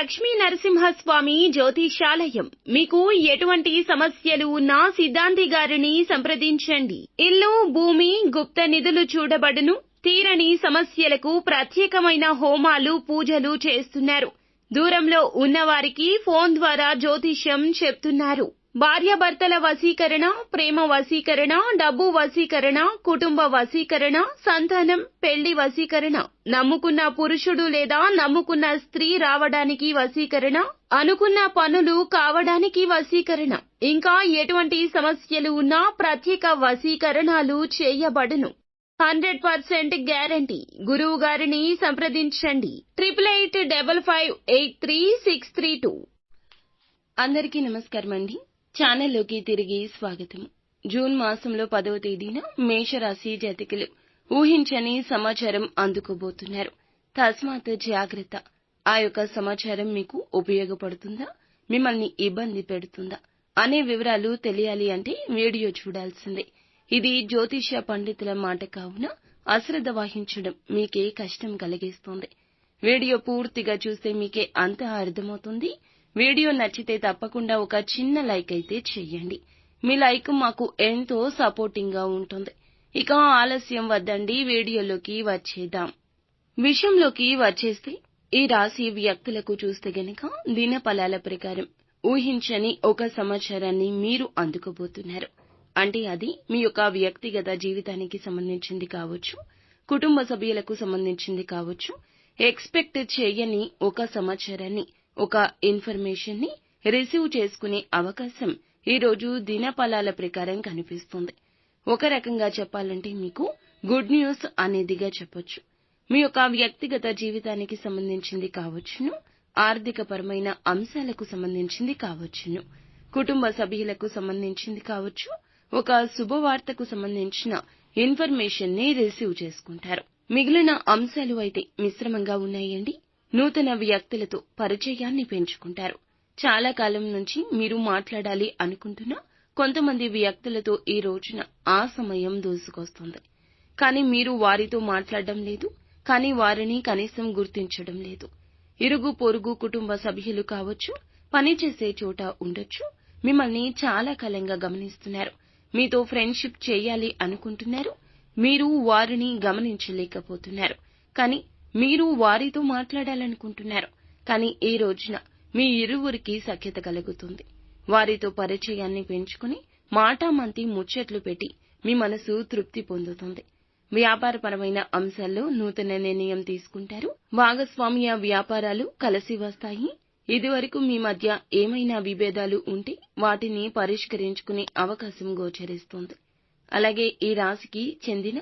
లక్ష్మీ నరసింహస్వామి జ్యోతిషాలయం. మీకు ఎటువంటి సమస్యలు ఉన్నా సిద్ధాంతి గారిని సంప్రదించండి. ఇల్లు, భూమి, గుప్త నిధులు చూడబడును. తీరని సమస్యలకు ప్రత్యేకమైన హోమాలు, పూజలు చేస్తున్నారు. దూరంలో ఉన్నవారికి ఫోన్ ద్వారా జ్యోతిష్యం చెప్తున్నారు. భార్యాభర్తల వశీకరణ, ప్రేమ వశీకరణ, డబ్బు వశీకరణ, కుటుంబ వశీకరణ, సంతానం, పెళ్లి వశీకరణ, నమ్ముకున్న పురుషుడు లేదా నమ్ముకున్న స్త్రీ రావడానికి వశీకరణ, అనుకున్న పనులు కావడానికి వశీకరణ, ఇంకా ఎటువంటి సమస్యలు ఉన్నా ప్రత్యేక వశీకరణాలు చేయబడును. 100% గ్యారంటీ. గురువు గారిని సంప్రదించండి. 8855533632. అందరికీ నమస్కారం అండి. ఛానల్లోకి తిరిగి స్వాగతం. జూన్ మాసంలో 10వ తేదీన మేషరాశి జాతకులు ఊహించని సమాచారం అందుకోబోతున్నారు. తస్మాత్ జాగ్రత్త. ఆ యొక్క సమాచారం మీకు ఉపయోగపడుతుందా, మిమ్మల్ని ఇబ్బంది పెడుతుందా అనే వివరాలు తెలియాలి అంటే వీడియో చూడాల్సిందే. ఇది జ్యోతిష్య పండితుల మాట కావున అశ్రద్ధ వహించడం మీకే కష్టం కలిగిస్తుంది. వీడియో పూర్తిగా చూస్తే మీకే అంతా అర్థమవుతుంది. వీడియో నచ్చితే తప్పకుండా ఒక చిన్న లైక్ అయితే చేయండి. మీ లైక్ మాకు ఎంతో సపోర్టింగ్ గా ఉంటుంది. ఇక ఆలస్యం వద్దండి, వీడియోలోకి వచ్చేద్దాం. విషయంలోకి వచ్చేస్తే ఈ రాశి వ్యక్తులకు చూస్తే గనక దినఫలాల ప్రకారం ఊహించని ఒక సమాచారాన్ని మీరు అందుకోబోతున్నారు. అంటే అది మీ యొక్క వ్యక్తిగత జీవితానికి సంబంధించింది కావచ్చు, కుటుంబ సభ్యులకు సంబంధించింది కావచ్చు. ఎక్స్పెక్ట్ చేయని ఒక సమాచారాన్ని, ఒక ఇన్ఫర్మేషన్ ని రిసీవ్ చేసుకునే అవకాశం ఈ రోజు దినఫలాల ప్రకారం కనిపిస్తుంది. ఒక రకంగా చెప్పాలంటే మీకు గుడ్ న్యూస్ అనేదిగా చెప్పొచ్చు. మీ యొక్క వ్యక్తిగత జీవితానికి సంబంధించింది కావచ్చును, ఆర్థిక పరమైన అంశాలకు సంబంధించింది కావచ్చును, కుటుంబ సభ్యులకు సంబంధించింది కావచ్చు. ఒక శుభవార్తకు సంబంధించిన ఇన్ఫర్మేషన్ ని రిసీవ్ చేసుకుంటారు. మిగిలిన అంశాలు అయితే మిశ్రమంగా ఉన్నాయండి. నూతన వ్యక్తులతో పరిచయాన్ని పెంచుకుంటారు. చాలా కాలం నుంచి మీరు మాట్లాడాలి అనుకుంటున్న కొంతమంది వ్యక్తులతో ఈ రోజున ఆ సమయం దూసుకొస్తుంది. కానీ మీరు వారితో మాట్లాడడం లేదు, కానీ వారిని కనీసం గుర్తించడం లేదు. ఇరుగు పొరుగు కుటుంబ సభ్యులు కావచ్చు, పనిచేసే చోట ఉండొచ్చు, మిమ్మల్ని చాలా కాలంగా గమనిస్తున్నారు. మీతో ఫ్రెండ్షిప్ చేయాలి అనుకుంటున్నారు. మీరు వారిని గమనించలేకపోతున్నారు. కానీ మీరు వారితో మాట్లాడాలనుకుంటున్నారు. కానీ ఈ రోజున మీ ఇరువురికి సఖ్యత కలుగుతుంది. వారితో పరిచయాన్ని పెంచుకుని మాటామంతి ముచ్చట్లు పెట్టి మీ మనసు తృప్తి పొందుతుంది. వ్యాపారపరమైన అంశాల్లో నూతన నిర్ణయం తీసుకుంటారు. భాగస్వామ్య వ్యాపారాలు కలిసి వస్తాయి. ఇదివరకు మీ మధ్య ఏమైనా విభేదాలు ఉంటే వాటిని పరిష్కరించుకునే అవకాశం గోచరిస్తుంది. అలాగే ఈ రాశికి చెందిన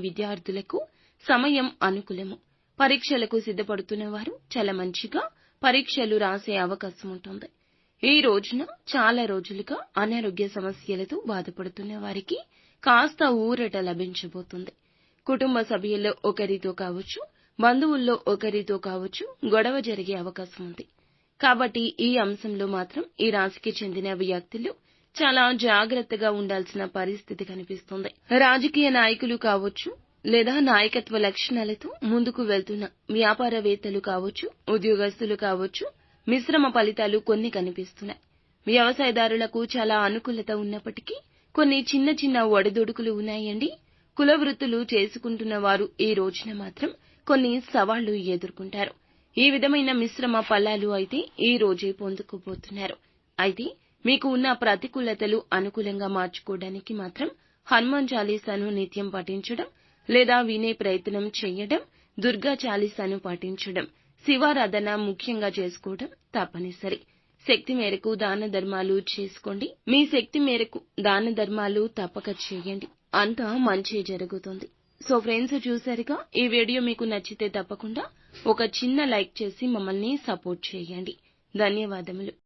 విద్యార్థులకు సమయం అనుకూలము. పరీక్షలకు సిద్ధపడుతున్న వారు చాలా మంచిగా పరీక్షలు రాసే అవకాశం ఉంటుంది. ఈ రోజున చాలా రోజులుగా అనారోగ్య సమస్యలతో బాధపడుతున్న వారికి కాస్త ఊరట లభించబోతుంది. కుటుంబ సభ్యుల్లో ఒకరితో కావచ్చు, బంధువుల్లో ఒకరితో కావచ్చు గొడవ జరిగే అవకాశం ఉంది. కాబట్టి ఈ అంశంలో మాత్రం ఈ రాశికి చెందిన వ్యక్తులు చాలా జాగ్రత్తగా ఉండాల్సిన పరిస్థితి కనిపిస్తుంది. రాజకీయ నాయకులు కావచ్చు, లేదా నాయకత్వ లక్షణాలతో ముందుకు వెళ్తున్న వ్యాపారవేత్తలు కావచ్చు, ఉద్యోగస్తులు కావచ్చు, మిశ్రమ ఫలితాలు కొన్ని కనిపిస్తున్నాయి. వ్యవసాయదారులకు చాలా అనుకూలత ఉన్నప్పటికీ కొన్ని చిన్న చిన్న ఒడిదుడుకులు ఉన్నాయండి. కుల వృత్తులు చేసుకుంటున్న వారు ఈ రోజున మాత్రం కొన్ని సవాళ్లు ఎదుర్కొంటారు. ఈ విధమైన మిశ్రమ ఫలాలు అయితే ఈ రోజే పొందుకోబోతున్నారు. అయితే మీకు ఉన్న ప్రతికూలతలు అనుకూలంగా మార్చుకోవడానికి మాత్రం హనుమాన్ చాలీసాను నిత్యం పఠించడం లేదా వినే ప్రయత్నం చేయడం, దుర్గా చాలీసాను పాటించడం, శివారాధన ముఖ్యంగా చేసుకోవడం తప్పనిసరి. శక్తి మేరకు దాన ధర్మాలు చేసుకోండి. మీ శక్తి మేరకు దాన ధర్మాలు తప్పక చేయండి. అంతా మంచి జరుగుతుంది. సో ఫ్రెండ్స్, చూసారుగా, ఈ వీడియో మీకు నచ్చితే తప్పకుండా ఒక చిన్న లైక్ చేసి మమ్మల్ని సపోర్ట్ చేయండి. ధన్యవాదములు.